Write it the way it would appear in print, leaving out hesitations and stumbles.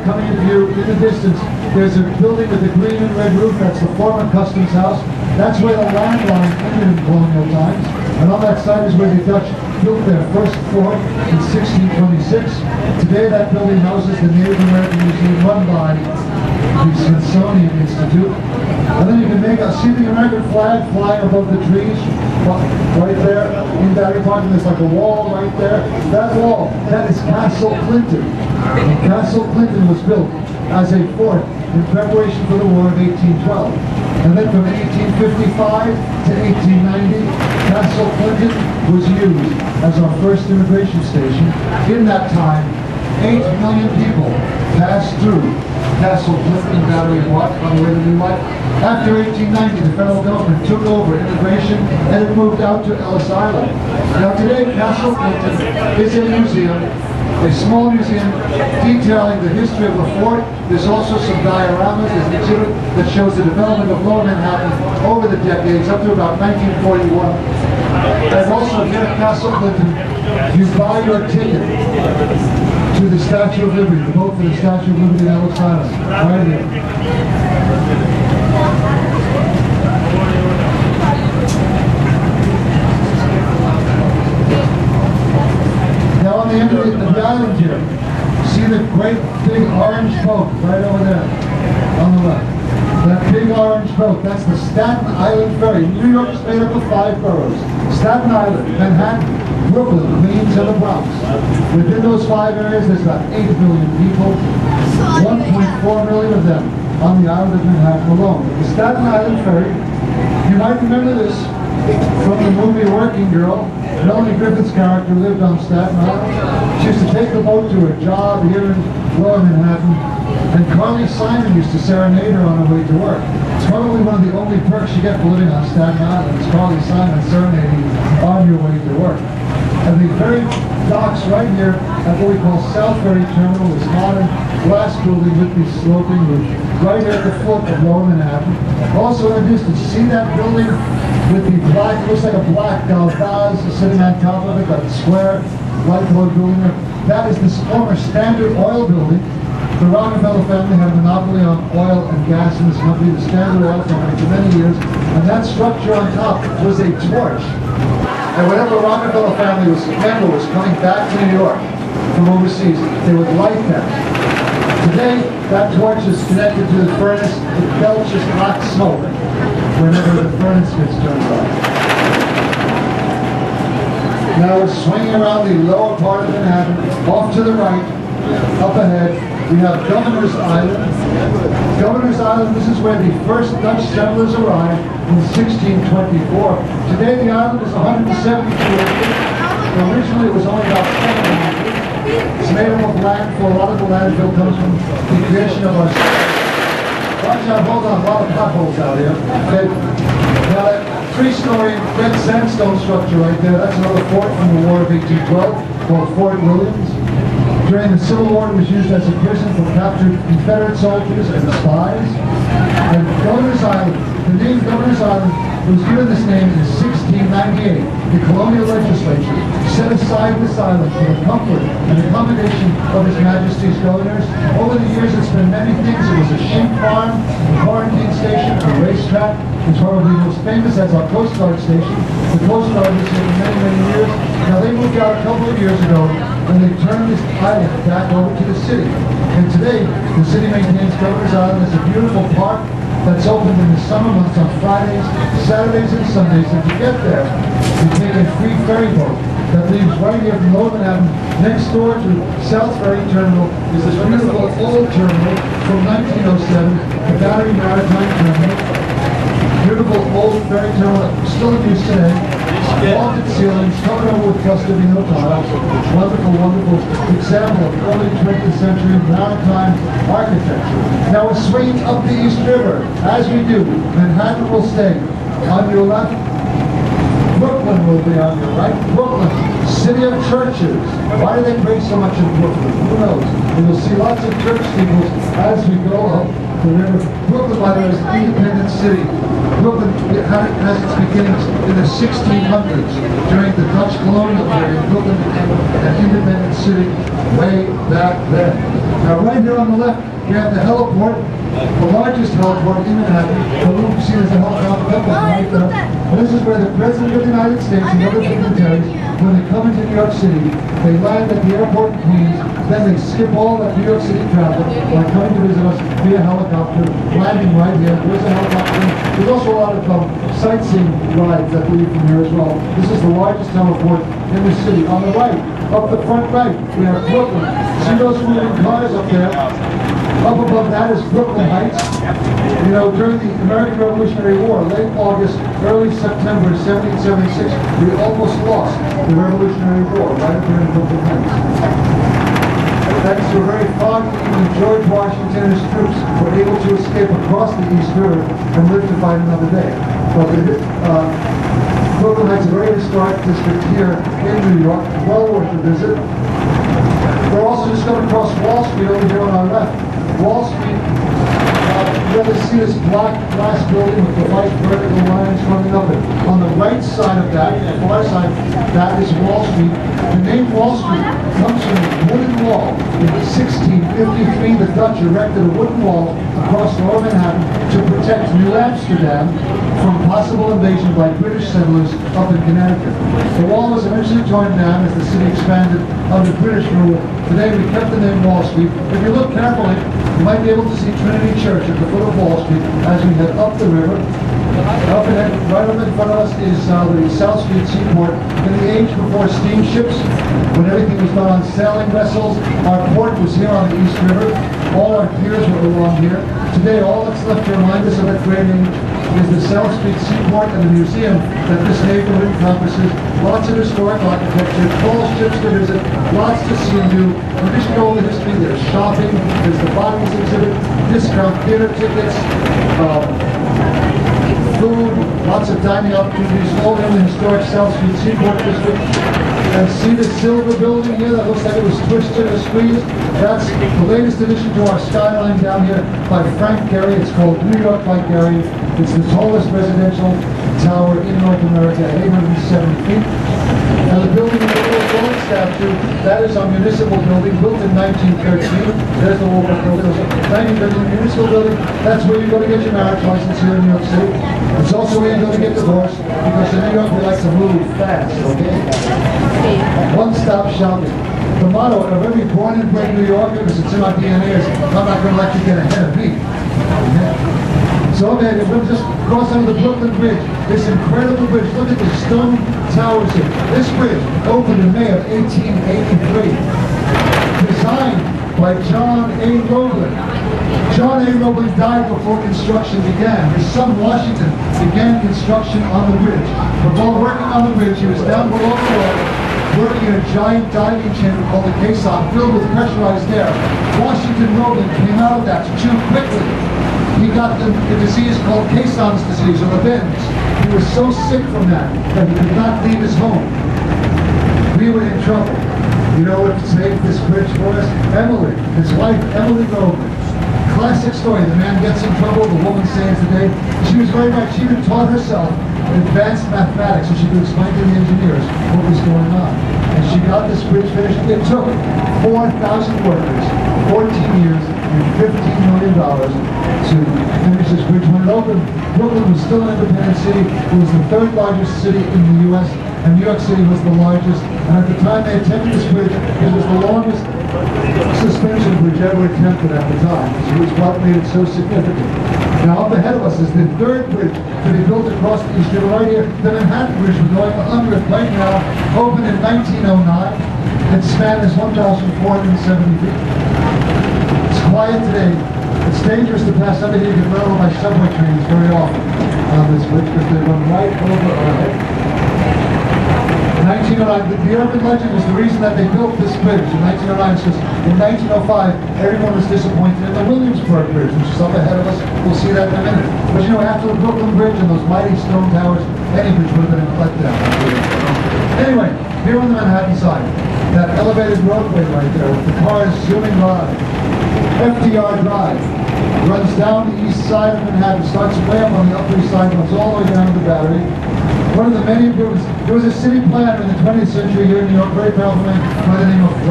coming into view in the distance, there's a building with a green and red roof. That's the former customs house. That's where the landline ended in colonial times. And on that site is where the Dutch built their first fort in 1626. Today that building houses the Native American Museum run by the Smithsonian Institute. And then you can see the American flag flying above the trees right there in Battery Park, and there's like a wall right there. That wall, that is Castle Clinton. And Castle Clinton was built as a fort in preparation for the War of 1812. And then from 1855 to 1890, Castle Clinton was used as our first immigration station. In that time, 8 million people passed through Castle Clinton and Battery Park on the way to New Life. After 1890, the federal government took over immigration and it moved out to Ellis Island. Now today, Castle Clinton is a museum, a small museum detailing the history of the fort. There's also some dioramas. There's an exhibit that shows the development of Lower Manhattan over the decades up to about 1941. And also here at Castle Clinton, you buy your ticket to the Statue of Liberty, the vote for the Statue of Liberty in Ellis Island, right here. Now on the end of the island here, see the great big orange boat right over there on the left. That big orange boat, that's the Staten Island Ferry. New York is made up of 5 boroughs. Staten Island, Manhattan, Brooklyn, Queens, and the Bronx. Within those 5 areas, there's about 8 million people. 1.4 million of them on the island of Manhattan alone. The Staten Island Ferry, you might remember this from the movie Working Girl. Melanie Griffith's character lived on Staten Island. She used to take the boat to her job here in Lower Manhattan, and Carly Simon used to serenade her on her way to work. It's probably one of the only perks you get for living on Staten Island, is Carly Simon serenading on your way to work. And the ferry docks right here at what we call South Ferry Terminal, this modern glass building with the sloping roof, right here at the foot of Lower Manhattan. Also in the distance, see that building with the black, looks like a black vase sitting on top of it, that square light colored building there. That is the former Standard Oil building. The Rockefeller family had a monopoly on oil and gas in this country, the Standard Oil Company, for many years, and that structure on top was a torch. And whenever the Rockefeller family member was coming back to New York from overseas, they would light that. Today, that torch is connected to the furnace. It belches hot smoke whenever the furnace gets turned on. Now we're swinging around the lower part of Manhattan. Off to the right, up ahead, we have Governor's Island. Governor's Island, this is where the first Dutch settlers arrived in 1624. Today the island is 172 acres. Originally it was only about 7 acres. It's made up of landfill. A lot of the landfill comes from the creation of our cities. Watch out, hold on, a lot of potholes out here. Okay. Now that 3-story red sandstone structure right there, that's another fort from the War of 1812 called Fort Williams. During the Civil War, it was used as a prison for captured Confederate soldiers and spies. And Governor's Island, the name Governor's Island was given this name in 1698. The colonial legislature set aside this island for the comfort and accommodation of His Majesty's governors. Over the years, it's been many things. It was a sheep farm, a quarantine station, a racetrack. It's probably most famous as our Coast Guard station. The Coast Guard was here for many, many years. Now, they moved out a couple of years ago, and they turned this island back over to the city. And today, the city maintains Governor's Island as a beautiful park that's open in the summer months on Fridays, Saturdays, and Sundays. And to get there, you take a free ferry boat that leaves right here from Lower Manhattan. Next door to South Ferry Terminal is this beautiful old terminal from 1907, the Battery Maritime Terminal. Beautiful old ferry terminal, still in use today. Vaulted ceilings, covered over with Gustavino tiles. Wonderful, wonderful example of early 20th century maritime architecture. Now we're swinging up the East River. As we do, Manhattan will stay on your left. Brooklyn will be on your right. Brooklyn, city of churches. Why do they pray so much in Brooklyn? Who knows? And you'll see lots of church steeples as we go up the river. Brooklyn, by the way, is an independent city. Brooklyn has its beginnings in the 1600s during the Dutch colonial period. Brooklyn became an independent city way back then. Now right here on the left, we have the heliport, the largest heliport in Manhattan. The room you see is a helicopter right there. And this is where the President of the United States and other dignitaries, when they come into New York City, they land at the airport in Queens, then they skip all that New York City travel by coming to visit us via helicopter, landing right here. There's a helicopter. There's also a lot of sightseeing rides that leave from here as well. This is the largest heliport in the city. On the right, up the front right, we have Brooklyn. See those moving cars up there? Up above that is Brooklyn Heights. You know, during the American Revolutionary War, late August, early September 1776, we almost lost the Revolutionary War right up here in Brooklyn Heights. Thanks to a very foggy evening, George Washington and his troops were able to escape across the East River and live to fight another day. But Brooklyn Heights is a very historic district here in New York, well worth a visit. We're also just going to cross Wall Street over here on our left. Wall Street, you're going to see this black glass building with the white vertical lines running up it. On the right side of that, the far side, that is Wall Street. The name Wall Street comes from a wooden wall. In 1653, the Dutch erected a wooden wall across lower Manhattan to protect New Amsterdam from possible invasion by British settlers up in Connecticut. The wall was eventually torn down as the city expanded under British rule. Today we kept the name Wall Street. If you look carefully, you might be able to see Trinity Church at the foot of Wall Street as we head up the river. Up ahead, right up in front of us is the South Street Seaport. In the age before steamships, when everything was done on sailing vessels, our port was here on the East River. All our piers were along here. Today, all that's left to remind us of that great age is the South Street Seaport and the museum that this neighborhood encompasses. Lots of historic architecture, tall ships to visit, lots to see and do. In addition to all the history, there's shopping, there's the bodies exhibit, discount theater tickets, food, lots of dining opportunities, all in the historic South Street Seaport District. And see the silver building here that looks like it was twisted or squeezed? That's the latest addition to our skyline down here by Frank Gehry. It's called New York by Gehry. It's the tallest residential tower in North America at 870 feet. Now the building in the little gold statue, that is our municipal building, built in 1913. There's the wall building. 1913 municipal building. That's where you go to get your marriage license here in New York City. It's also where you go to get divorced, because in New York we like to move fast, okay? One-stop shopping. The motto of every born and bred New Yorker, because it's in our DNA, is I'm not going to let you get ahead of me. Okay? So okay, we'll just cross under the Brooklyn Bridge. This incredible bridge. Look at the stone towers here. This bridge opened in May of 1883. Designed by John A. Roebling. John A. Roebling died before construction began. His son Washington began construction on the bridge. But while working on the bridge, he was down below the water, working in a giant diving chamber called the caisson, filled with pressurized air. Washington Roebling came out of that too quickly. He got the disease called Caisson's disease, or the bends. He was so sick from that he could not leave his home. We were in trouble. You know what saved this bridge for us? Emily, his wife, Emily Roebling. Classic story. The man gets in trouble, the woman saves the day. She was very much, she even taught herself advanced mathematics so she could explain to the engineers what was going on. And she got this bridge finished. It took 4,000 workers, 14 years, and $15 million to finish this bridge. When it opened, Brooklyn was still an independent city. It was the third largest city in the U.S., and New York City was the largest. And at the time they attempted this bridge, it was the longest suspension bridge ever attempted at the time. So it was what made it so significant. Now up ahead of us is the third bridge to be built across the East River right here. The Manhattan Bridge, we're going under it right now, opened in 1909. Its span is 1,470 feet. It's quiet today. It's dangerous to pass under here. You get run over by subway trains very often on this bridge because they run right over our head. 1909, the urban legend is the reason that they built this bridge in 1909. It says in 1905, everyone was disappointed in the Williamsburg Bridge, which is up ahead of us. We'll see that in a minute. But you know, after the Brooklyn Bridge and those mighty stone towers, any bridge would have been a letdown. Anyway, here on the Manhattan side, that elevated roadway right there with the cars zooming by, FDR Drive, runs down the east side of Manhattan, starts way up on the Upper East Side, goes all the way down to the Battery. One of the many improvements, there was a city planner in the 20th century here in New York, very powerful man by the name of